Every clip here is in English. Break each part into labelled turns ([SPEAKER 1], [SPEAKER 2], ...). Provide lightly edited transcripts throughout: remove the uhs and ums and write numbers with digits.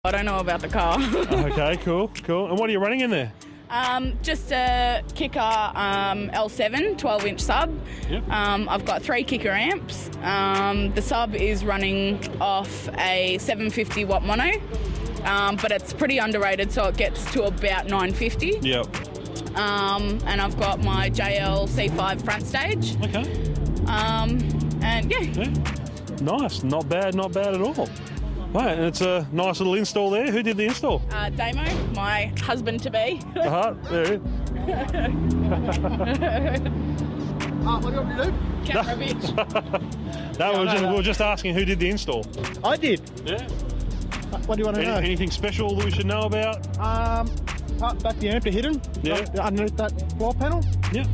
[SPEAKER 1] I don't know about the car.
[SPEAKER 2] Okay, cool. And what are you running in there?
[SPEAKER 1] Just a kicker L7 12-inch sub.
[SPEAKER 2] Yep.
[SPEAKER 1] I've got 3 kicker amps. The sub is running off a 750 watt mono, but it's pretty underrated, so it gets to about 950.
[SPEAKER 2] Yep.
[SPEAKER 1] And I've got my JL C5 front stage.
[SPEAKER 2] Okay.
[SPEAKER 1] And yeah.
[SPEAKER 2] Nice. Not bad at all. Right, and it's a nice little install there. Who did the install?
[SPEAKER 1] Damo, my husband-to-be.
[SPEAKER 2] There it is.
[SPEAKER 3] What do you want me to do?
[SPEAKER 1] Camera bitch.
[SPEAKER 2] We were just asking who did the install.
[SPEAKER 3] I did.
[SPEAKER 2] Yeah.
[SPEAKER 3] What do you want to know?
[SPEAKER 2] Anything special that we should know about?
[SPEAKER 3] Back the amp to hit him.
[SPEAKER 2] Yeah.
[SPEAKER 3] Underneath that floor panel.
[SPEAKER 2] Yeah.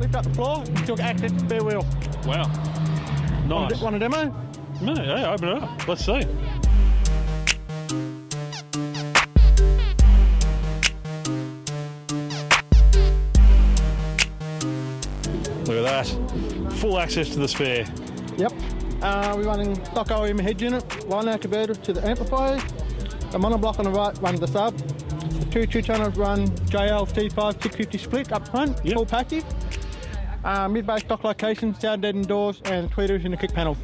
[SPEAKER 3] Lift up the floor. Took access to the spare wheel.
[SPEAKER 2] Wow. Nice.
[SPEAKER 3] Want a demo?
[SPEAKER 2] No, yeah, open it up. Let's see. Look at that. Full access to the spare.
[SPEAKER 3] Yep. We're running stock OEM head unit, line out converter to the amplifier. The monoblock on the right runs the sub. The two channels run JL C5 650 split up front,
[SPEAKER 2] Yep.
[SPEAKER 3] full package. Mid-bass stock location, sound deadened doors, and tweeters in the kick panels.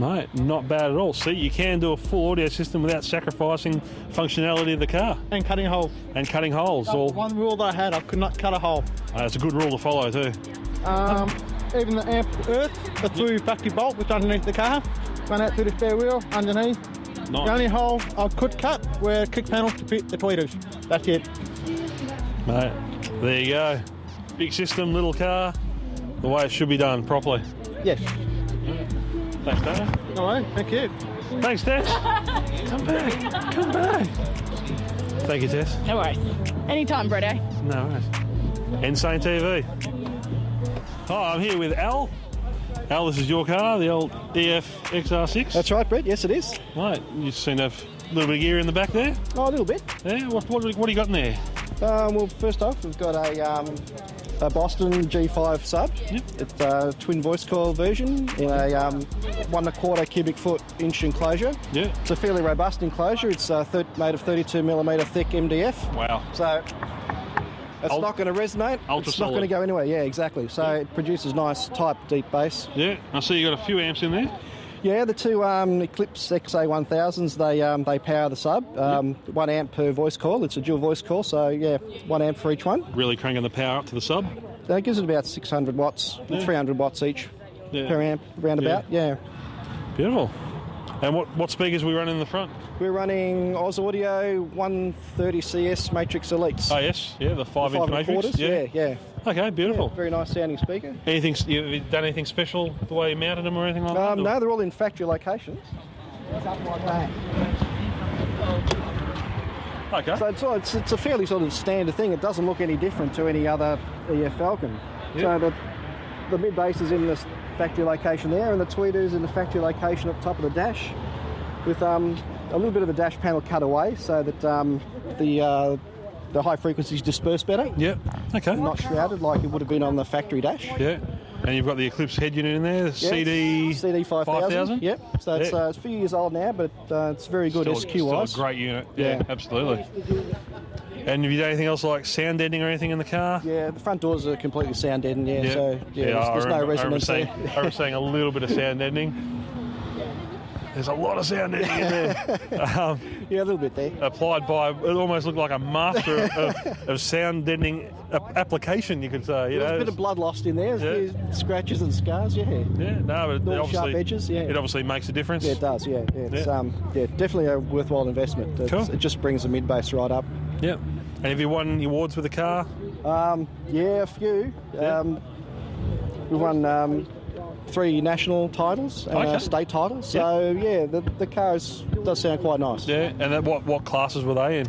[SPEAKER 2] Mate, not bad at all. See, you can do a full audio system without sacrificing functionality of the car.
[SPEAKER 3] And cutting holes.
[SPEAKER 2] And cutting holes.
[SPEAKER 3] That's one rule that I had, I could not cut a hole.
[SPEAKER 2] That's a good rule to follow too.
[SPEAKER 3] Even the amp earth, the through factory bolt, which underneath the car, run out through the spare wheel, underneath.
[SPEAKER 2] Nice.
[SPEAKER 3] The only hole I could cut were kick panels to fit the tweeters. That's it.
[SPEAKER 2] Mate, there you go. Big system, little car, the way it should be done properly.
[SPEAKER 3] Yes.
[SPEAKER 2] Thanks, Dad.
[SPEAKER 3] All right, thank you.
[SPEAKER 2] Thanks, Tess. Come back. Thank you, Tess.
[SPEAKER 1] No worries. Anytime, Bretto.
[SPEAKER 2] No worries. Insane TV. Hi, I'm here with Al. Al, this is your car, the old EF XR6.
[SPEAKER 4] That's right, Brett. Yes, it is.
[SPEAKER 2] Right, you seem to have a little bit of gear in the back there.
[SPEAKER 4] Oh, a little bit.
[SPEAKER 2] Yeah, what do you got in there?
[SPEAKER 4] Well, first off, we've got a Boston G5 sub.
[SPEAKER 2] Yep.
[SPEAKER 4] It's a twin voice coil version in a 1.25 cubic foot inch enclosure.
[SPEAKER 2] Yeah.
[SPEAKER 4] It's a fairly robust enclosure. It's made of 32mm thick MDF.
[SPEAKER 2] Wow.
[SPEAKER 4] So it's not going to resonate.
[SPEAKER 2] Ultra
[SPEAKER 4] it's not
[SPEAKER 2] solid.
[SPEAKER 4] going to go anywhere. Yeah, exactly. So it produces nice, tight, deep bass.
[SPEAKER 2] Yeah, I see you got a few amps in there.
[SPEAKER 4] Yeah, the two Eclipse XA1000s, they power the sub. 1 amp per voice call. It's a dual voice call, so yeah, 1 amp for each one.
[SPEAKER 2] Really cranking the power up to the sub.
[SPEAKER 4] That gives it about 600 watts, 300 watts each per amp, roundabout. Yeah.
[SPEAKER 2] Beautiful. And what speakers are we running in the front?
[SPEAKER 4] We're running Oz Audio 130CS Matrix Elites.
[SPEAKER 2] Oh yes, yeah, the 5-inch Matrix.
[SPEAKER 4] Yeah.
[SPEAKER 2] Okay, beautiful.
[SPEAKER 4] Yeah, very nice sounding speaker.
[SPEAKER 2] Have you done anything special the way you mounted them or anything like that?
[SPEAKER 4] No, they're all in factory locations. Something like that.
[SPEAKER 2] Okay.
[SPEAKER 4] So it's a fairly sort of standard thing. It doesn't look any different to any other EF Falcon.
[SPEAKER 2] Yep.
[SPEAKER 4] So the mid bass is in the factory location there, and the tweeters in the factory location at the top of the dash, with a little bit of the dash panel cut away so that the high frequencies disperse better.
[SPEAKER 2] Yep. Okay.
[SPEAKER 4] Not shrouded like it would have been on the factory dash.
[SPEAKER 2] Yeah. And you've got the Eclipse head unit in there, the
[SPEAKER 4] CD 5000. Yep. So it's a few years old now, but it's very good SQ-wise.
[SPEAKER 2] Still a great unit. Yeah, absolutely. And have you done anything else like sound deadening or anything in the car?
[SPEAKER 4] Yeah, the front doors are completely sound deadened. Yeah. So there's no resonance
[SPEAKER 2] I remember seeing a little bit of sound deadening. There's a lot of sound deadening in there.
[SPEAKER 4] Yeah, a little bit there.
[SPEAKER 2] Applied by, it almost looked like a master of sound deadening application, you could say.
[SPEAKER 4] There's a bit of blood lost in there. There's a few scratches and scars. Yeah.
[SPEAKER 2] Yeah. No, but
[SPEAKER 4] all sharp edges. Yeah.
[SPEAKER 2] It obviously makes a difference.
[SPEAKER 4] Yeah, it does. Yeah. It's definitely a worthwhile investment.
[SPEAKER 2] Cool.
[SPEAKER 4] It just brings the mid bass right up.
[SPEAKER 2] Yeah. And have you won any awards with the car?
[SPEAKER 4] Yeah, a few. We won 3 national titles and a state title. So yeah, the car does sound quite nice.
[SPEAKER 2] Yeah. And what classes were they in?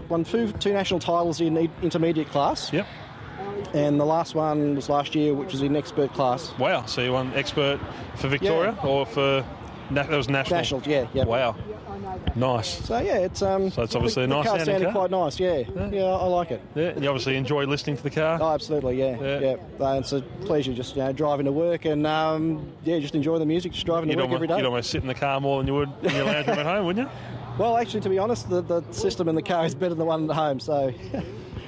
[SPEAKER 4] Won 2 national titles in intermediate class.
[SPEAKER 2] Yep.
[SPEAKER 4] And the last one was last year, which was in expert class.
[SPEAKER 2] Wow. So you won expert for Victoria or for That was national.
[SPEAKER 4] National, yeah.
[SPEAKER 2] Wow. Nice.
[SPEAKER 4] So yeah, it's
[SPEAKER 2] So it's obviously a nice
[SPEAKER 4] the car's
[SPEAKER 2] sounding car.
[SPEAKER 4] quite nice. Yeah, I like it.
[SPEAKER 2] Yeah. You obviously enjoy listening to the car.
[SPEAKER 4] Oh, absolutely, yeah. It's a pleasure just driving to work and just enjoy the music, just driving to work every day.
[SPEAKER 2] You'd almost sit in the car more than you would in your lounge room at home, wouldn't you?
[SPEAKER 4] Well, actually, to be honest, the system in the car is better than the one at home. So.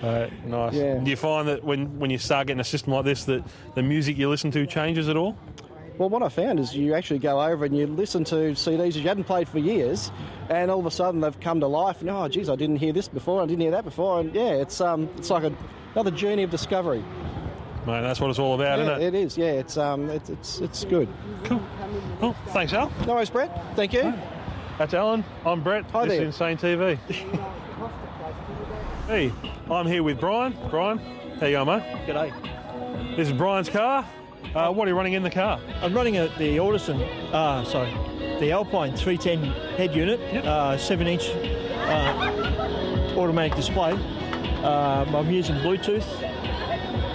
[SPEAKER 2] Nice.
[SPEAKER 4] Yeah.
[SPEAKER 2] Do you find that when you start getting a system like this, that the music you listen to changes at all?
[SPEAKER 4] Well, what I found is you actually go over and you listen to CDs that you hadn't played for years, and all of a sudden they've come to life. And oh, geez, I didn't hear this before, I didn't hear that before, and yeah, it's like another journey of discovery.
[SPEAKER 2] Mate, that's what it's all about, isn't it?
[SPEAKER 4] It is. Yeah, it's good.
[SPEAKER 2] Cool. Well, thanks, Al.
[SPEAKER 4] No worries, Brett. Thank you.
[SPEAKER 2] That's Alan. I'm Brett.
[SPEAKER 4] Hi
[SPEAKER 2] this
[SPEAKER 4] there.
[SPEAKER 2] is Insane TV. Hey, I'm here with Brian. Brian, how you going, mate?
[SPEAKER 5] G'day.
[SPEAKER 2] This is Brian's car. What are you running in the car?
[SPEAKER 5] I'm running the the Alpine 310 head unit, 7-inch automatic display. I'm using Bluetooth.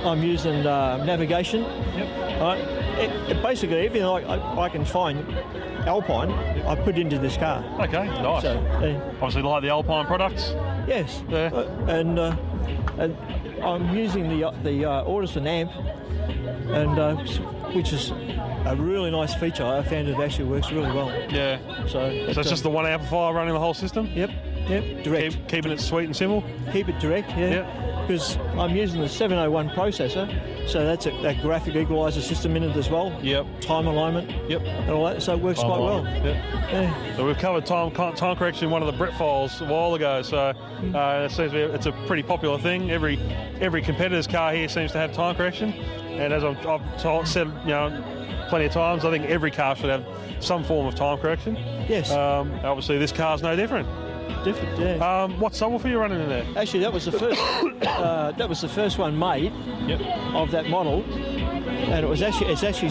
[SPEAKER 5] I'm using navigation. Yep. Basically, everything I can find Alpine, I put into this car.
[SPEAKER 2] Okay, nice.
[SPEAKER 5] So,
[SPEAKER 2] obviously, like the Alpine products.
[SPEAKER 5] Yes.
[SPEAKER 2] Yeah.
[SPEAKER 5] And I'm using the Audison amp, and which is a really nice feature. I found it actually works really well.
[SPEAKER 2] Yeah.
[SPEAKER 5] So
[SPEAKER 2] it's just the one amplifier running the whole system?
[SPEAKER 5] Yep. Direct.
[SPEAKER 2] Keeping it sweet and simple?
[SPEAKER 5] Keep it direct, yeah. Because I'm using the 701 processor, so that's a graphic equalizer system in it as well.
[SPEAKER 2] Yep.
[SPEAKER 5] Time alignment.
[SPEAKER 2] Yep.
[SPEAKER 5] And all that, so it works quite well.
[SPEAKER 2] Yep.
[SPEAKER 5] Yeah.
[SPEAKER 2] So we've covered time correction in one of the Brett files a while ago, so it seems to be, it's a pretty popular thing. Every competitor's car here seems to have time correction, and as I've said, plenty of times, I think every car should have some form of time correction.
[SPEAKER 5] Yes.
[SPEAKER 2] Obviously, this car's no different.
[SPEAKER 5] Yeah.
[SPEAKER 2] What subwoofer are you running in there?
[SPEAKER 5] Actually, that was the first. That was the first one made of that model, and it's actually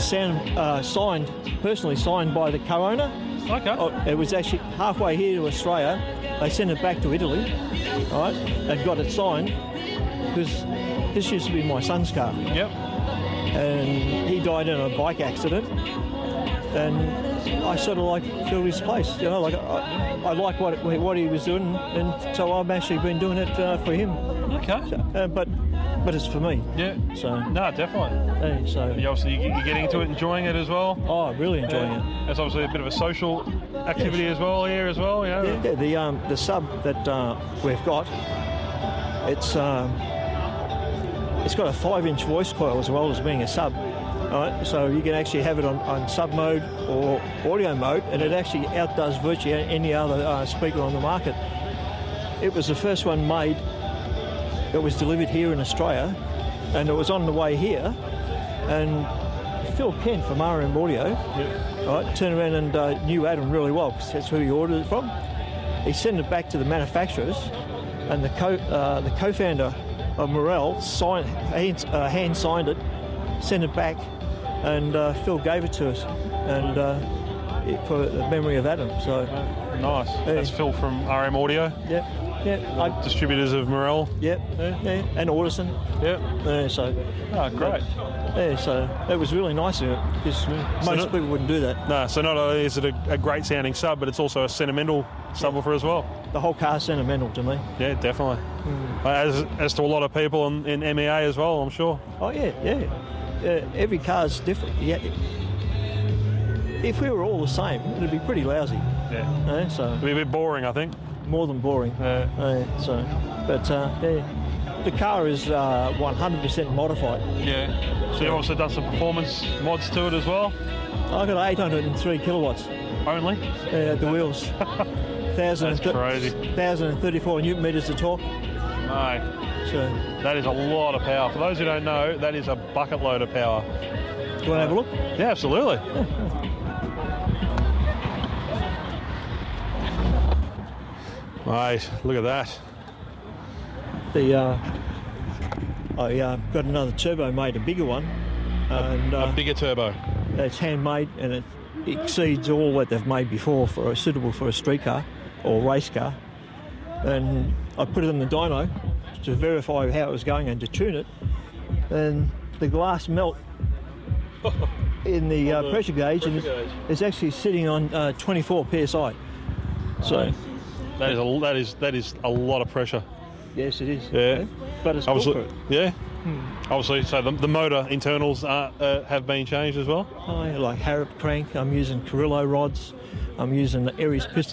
[SPEAKER 5] personally signed by the co-owner.
[SPEAKER 2] Okay.
[SPEAKER 5] It was actually halfway here to Australia. They sent it back to Italy, right, and got it signed because this used to be my son's car.
[SPEAKER 2] Yep.
[SPEAKER 5] And he died in a bike accident, and I sort of filled his place, I like what he was doing, and so I've actually been doing it for him.
[SPEAKER 2] Okay.
[SPEAKER 5] So, but it's for me.
[SPEAKER 2] Yeah.
[SPEAKER 5] So
[SPEAKER 2] no, definitely.
[SPEAKER 5] So
[SPEAKER 2] you're getting into it, enjoying it as well.
[SPEAKER 5] Oh, really enjoying it.
[SPEAKER 2] It's obviously a bit of a social activity as well here as well.
[SPEAKER 5] Yeah. The sub that we've got, it's got a 5-inch voice coil as well as being a sub. Right, so you can actually have it on sub mode or audio mode, and it actually outdoes virtually any other speaker on the market. It was the first one made that was delivered here in Australia, and it was on the way here, and Phil Kent from RM Audio right, turned around and knew Adam really well because that's who he ordered it from. He sent it back to the manufacturers, and the co-founder of Morel hand signed it, sent it back, and Phil gave it to us, and for the memory of Adam. So
[SPEAKER 2] nice. That's Phil from RM Audio.
[SPEAKER 5] Yeah.
[SPEAKER 2] Distributors of Morel.
[SPEAKER 5] Yeah. And Audison.
[SPEAKER 2] Yeah.
[SPEAKER 5] So.
[SPEAKER 2] Oh, great.
[SPEAKER 5] So it was really nice of it because most people wouldn't do that.
[SPEAKER 2] No. So not only is it a great sounding sub, but it's also a sentimental subwoofer as well.
[SPEAKER 5] The whole car's sentimental to me.
[SPEAKER 2] Yeah, definitely. As to a lot of people in MEA as well, I'm sure.
[SPEAKER 5] Oh yeah. Every car's different. Yeah. If we were all the same, it'd be pretty lousy.
[SPEAKER 2] Yeah.
[SPEAKER 5] So
[SPEAKER 2] it'd be a bit boring, I think.
[SPEAKER 5] More than boring. The car is 100% modified.
[SPEAKER 2] Yeah. So you've also done some performance mods to it as well.
[SPEAKER 5] I got 803 kilowatts.
[SPEAKER 2] Only?
[SPEAKER 5] At the wheels.
[SPEAKER 2] That's crazy.
[SPEAKER 5] 1,034 newton meters of torque.
[SPEAKER 2] No.
[SPEAKER 5] So
[SPEAKER 2] that is a lot of power. For those who don't know, that is a bucket load of power.
[SPEAKER 5] Do you want to have a look?
[SPEAKER 2] Yeah, absolutely. Mate, look at that.
[SPEAKER 5] I got another turbo made, a bigger one. And,
[SPEAKER 2] a bigger turbo.
[SPEAKER 5] It's handmade, and it exceeds all that they've made before suitable for a street car or race car. And I put it in the dyno to verify how it was going and to tune it, and the glass melt in the pressure gauge, and
[SPEAKER 2] gauge.
[SPEAKER 5] it's actually sitting on 24 psi. So
[SPEAKER 2] that is a lot of pressure.
[SPEAKER 5] yes, it is.
[SPEAKER 2] Yeah.
[SPEAKER 5] But it's good for it.
[SPEAKER 2] Yeah. Obviously, so the motor internals have been changed as well.
[SPEAKER 5] I like Harrop crank. I'm using Carrillo rods. I'm using the Aries piston